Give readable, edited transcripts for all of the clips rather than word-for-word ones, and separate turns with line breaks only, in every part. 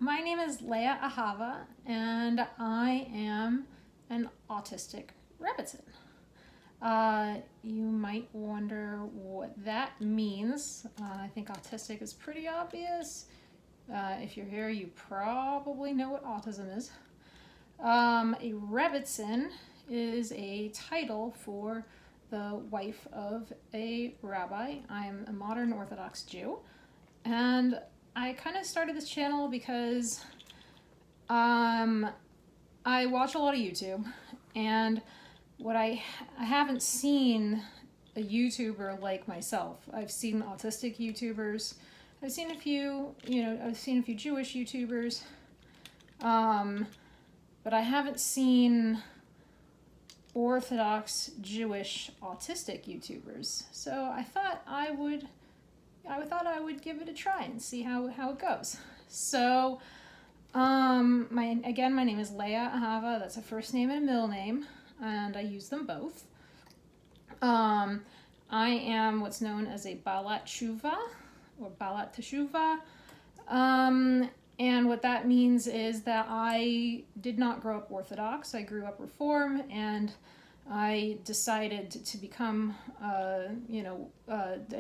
My name is Leah Ahava, and I am an autistic rabbitson. You might wonder what that means. I think autistic is pretty obvious. If you're here, you probably know what autism is. A rabbitson is a title for the wife of a rabbi. I'm a modern Orthodox Jew, and I kind of started this channel because I watch a lot of YouTube, and I haven't seen a YouTuber like myself. I've seen autistic YouTubers. I've seen a few, I've seen a few Jewish YouTubers, but I haven't seen Orthodox Jewish autistic YouTubers. So I would give it a try and see how it goes. So, my name is Leah Ahava. That's a first name and a middle name, and I use them both. I am what's known as a Balat Tshuva or Balat Teshuva. And what that means is that I did not grow up Orthodox. I grew up Reform, and I decided to become, I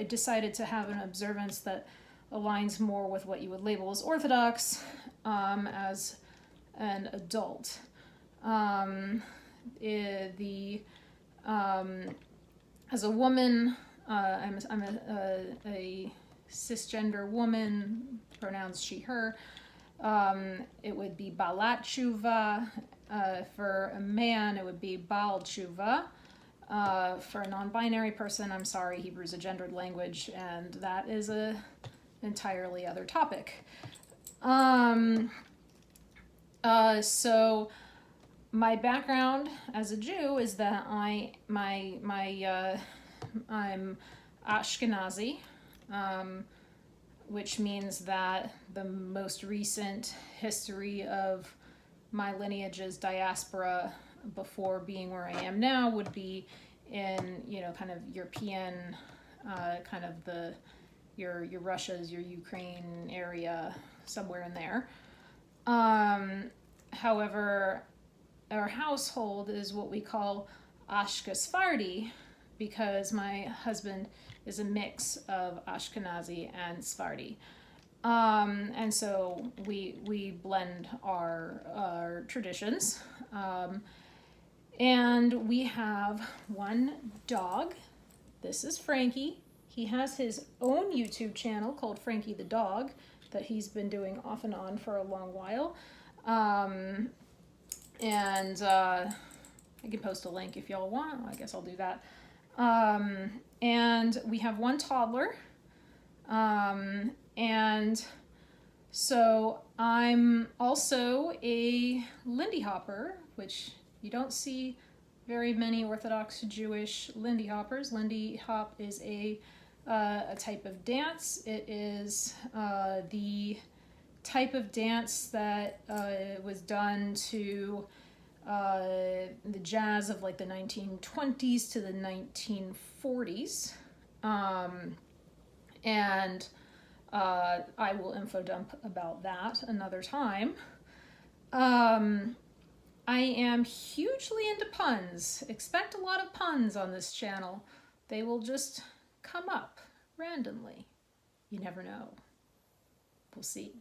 decided to have an observance that aligns more with what you would label as Orthodox as an adult. As a woman, I'm a cisgender woman, pronouns she, her. It would be Balat Tshuva. For a man, it would be Baal Tshuva. For a non-binary person, I'm sorry, Hebrew's a gendered language, and that is an entirely other topic. So my background as a Jew is that I'm Ashkenazi, which means that the most recent history of my lineage is diaspora before being where I am now would be in, kind of European, kind of your Russia's, your Ukraine area, somewhere in there. However, our household is what we call Ashke Sephardi, because my husband is a mix of Ashkenazi and Sephardi. And so we blend our traditions. And we have one dog. This is Frankie. He has his own YouTube channel called Frankie the Dog that he's been doing off and on for a long while. I can post a link if y'all want. I guess I'll do that. And we have one toddler. And so I'm also a Lindy Hopper, which you don't see very many Orthodox Jewish Lindy Hoppers. Lindy Hop is a type of dance. It is the type of dance that was done to the jazz of like the 1920s to the 1940s. And I will info dump about that another time. I am hugely into puns. Expect a lot of puns on this channel. They will just come up randomly. You never know. We'll see.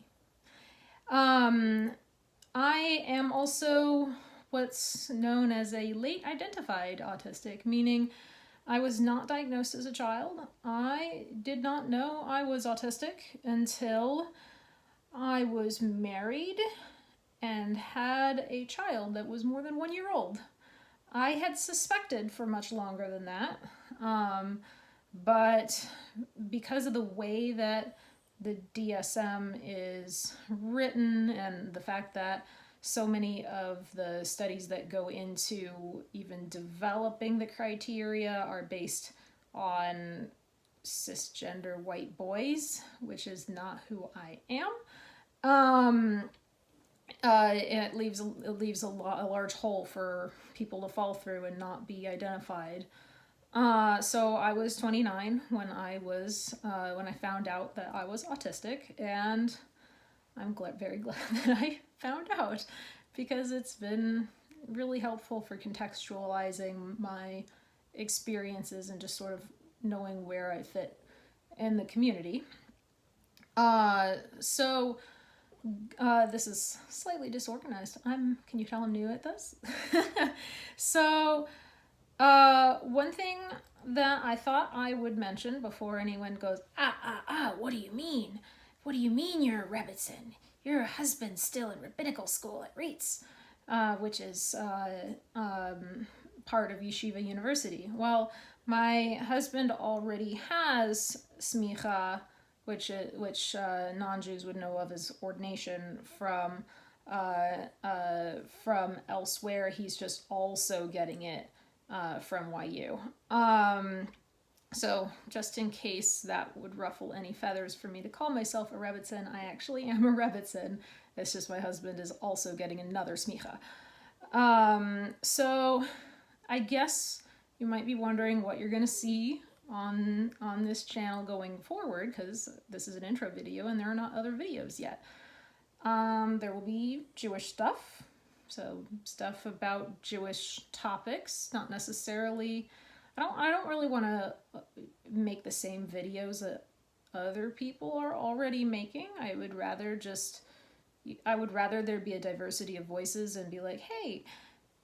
I am also what's known as a late identified autistic, meaning I was not diagnosed as a child. I did not know I was autistic until I was married and had a child that was more than 1 year old. I had suspected for much longer than that, but because of the way that the DSM is written and the fact that so many of the studies that go into even developing the criteria are based on cisgender white boys, which is not who I am. It leaves a large hole for people to fall through and not be identified. So I was 29 when I found out that I was autistic, and I'm very glad that I found out, because it's been really helpful for contextualizing my experiences and just sort of knowing where I fit in the community. So this is slightly disorganized. Can you tell I'm new at this? So, one thing that I thought I would mention before anyone goes, what do you mean? What do you mean you're a Rebbitzin? Your husband's still in rabbinical school at Reitz, which is part of Yeshiva University. Well, my husband already has smicha, which non-Jews would know of as ordination from elsewhere. He's just also getting it from YU. So just in case that would ruffle any feathers for me to call myself a Rebbitzin, I actually am a Rebbitzin. It's just my husband is also getting another smicha. So I guess you might be wondering what you're going to see on this channel going forward, because this is an intro video and there are not other videos yet. There will be Jewish stuff, so stuff about Jewish topics, not necessarily. I don't really want to make the same videos that other people are already making. I would rather there be a diversity of voices and be like, hey,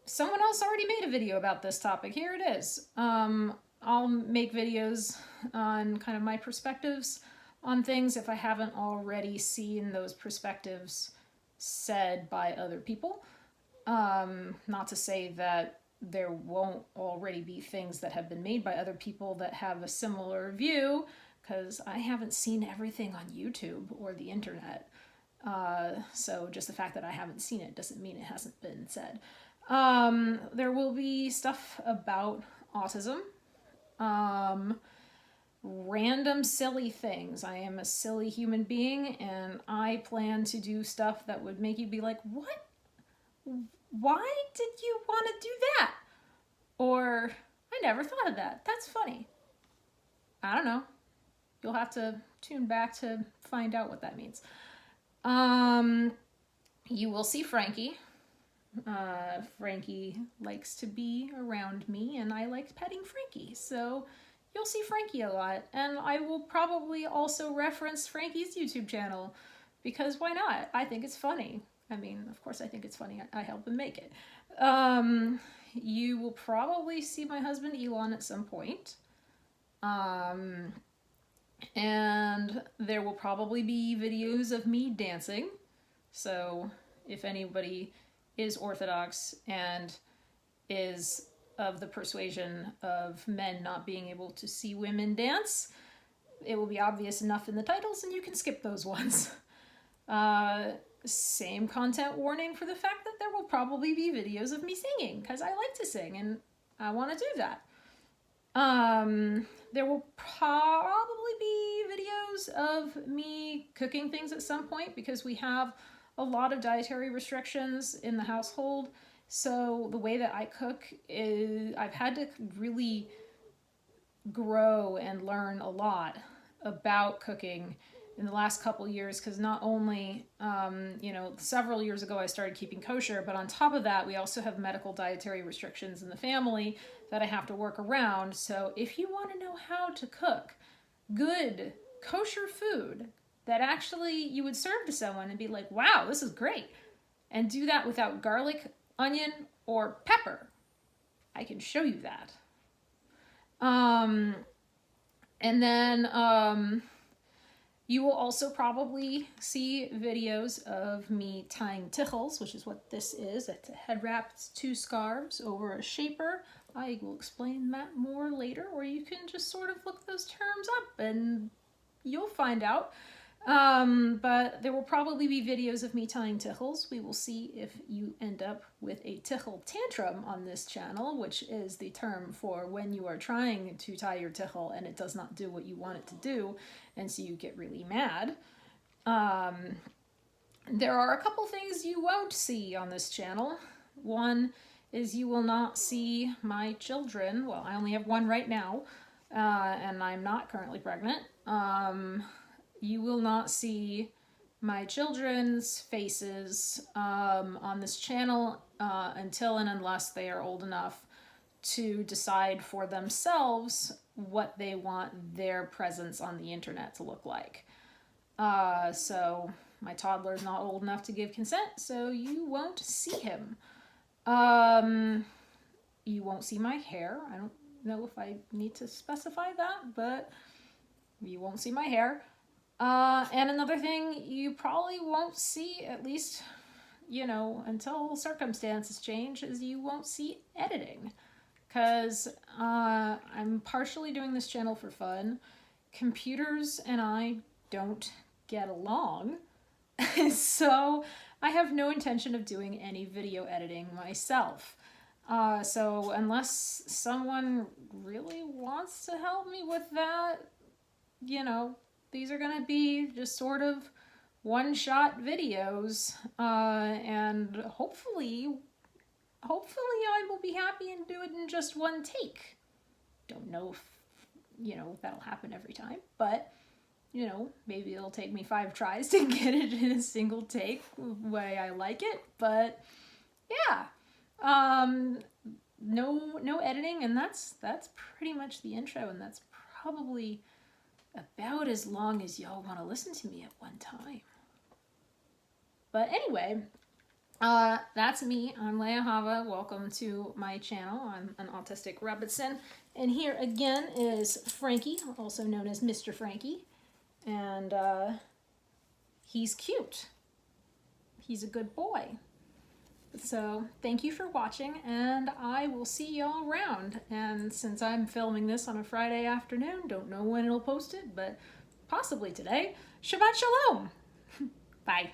someone else already made a video about this topic. Here it is. I'll make videos on kind of my perspectives on things if I haven't already seen those perspectives said by other people. Not to say that there won't already be things that have been made by other people that have a similar view, because I haven't seen everything on YouTube or the internet. So just the fact that I haven't seen it doesn't mean it hasn't been said. There will be stuff about autism. Random silly things. I am a silly human being, and I plan to do stuff that would make you be like, what? Why did you want to do that? Or, I never thought of that. That's funny. I don't know. You'll have to tune back to find out what that means. You will see Frankie. Frankie likes to be around me, and I like petting Frankie, so you'll see Frankie a lot. And I will probably also reference Frankie's YouTube channel, because why not? I think it's funny. I mean, of course I think it's funny. I help him make it. You will probably see my husband Elon at some point. And there will probably be videos of me dancing. So if anybody is Orthodox and is of the persuasion of men not being able to see women dance, it will be obvious enough in the titles and you can skip those ones. Same content warning for the fact that there will probably be videos of me singing, because I like to sing and I want to do that. There will probably be videos of me cooking things at some point, because we have a lot of dietary restrictions in the household. So the way that I cook is, I've had to really grow and learn a lot about cooking in the last couple years, because not only, several years ago I started keeping kosher, but on top of that, we also have medical dietary restrictions in the family that I have to work around. So if you want to know how to cook good kosher food that actually you would serve to someone and be like, wow, this is great, and do that without garlic, onion, or pepper, I can show you that. And then you will also probably see videos of me tying tichels, which is what this is. It's a head wrap. It's 2 scarves over a shaper. I will explain that more later, or you can just sort of look those terms up and you'll find out. But there will probably be videos of me tying tichels. We will see if you end up with a tichel tantrum on this channel, which is the term for when you are trying to tie your tichel and it does not do what you want it to do, and so you get really mad. There are a couple things you won't see on this channel. One is you will not see my children. Well, I only have one right now, and I'm not currently pregnant. You will not see my children's faces on this channel until and unless they are old enough to decide for themselves what they want their presence on the internet to look like. So my toddler's not old enough to give consent, so you won't see him. You won't see my hair. I don't know if I need to specify that, but you won't see my hair. And another thing you probably won't see, at least, you know, until circumstances change, is you won't see editing. Because I'm partially doing this channel for fun. Computers and I don't get along. So I have no intention of doing any video editing myself. So unless someone really wants to help me with that, you know, these are going to be just sort of one-shot videos, and hopefully I will be happy and do it in just one take. Don't know if, you know, that'll happen every time, but, you know, maybe it'll take me 5 tries to get it in a single take the way I like it, but yeah. No editing, and that's pretty much the intro, and that's probably about as long as y'all want to listen to me at one time. But anyway, that's me. I'm Leah Hava. Welcome to my channel. I'm an autistic rabbitson, and here again is Frankie, also known as Mr. Frankie, and he's cute. He's a good boy. So thank you for watching, and I will see y'all around. And since I'm filming this on a Friday afternoon, don't know when it'll post it, but possibly today, Shabbat Shalom. Bye.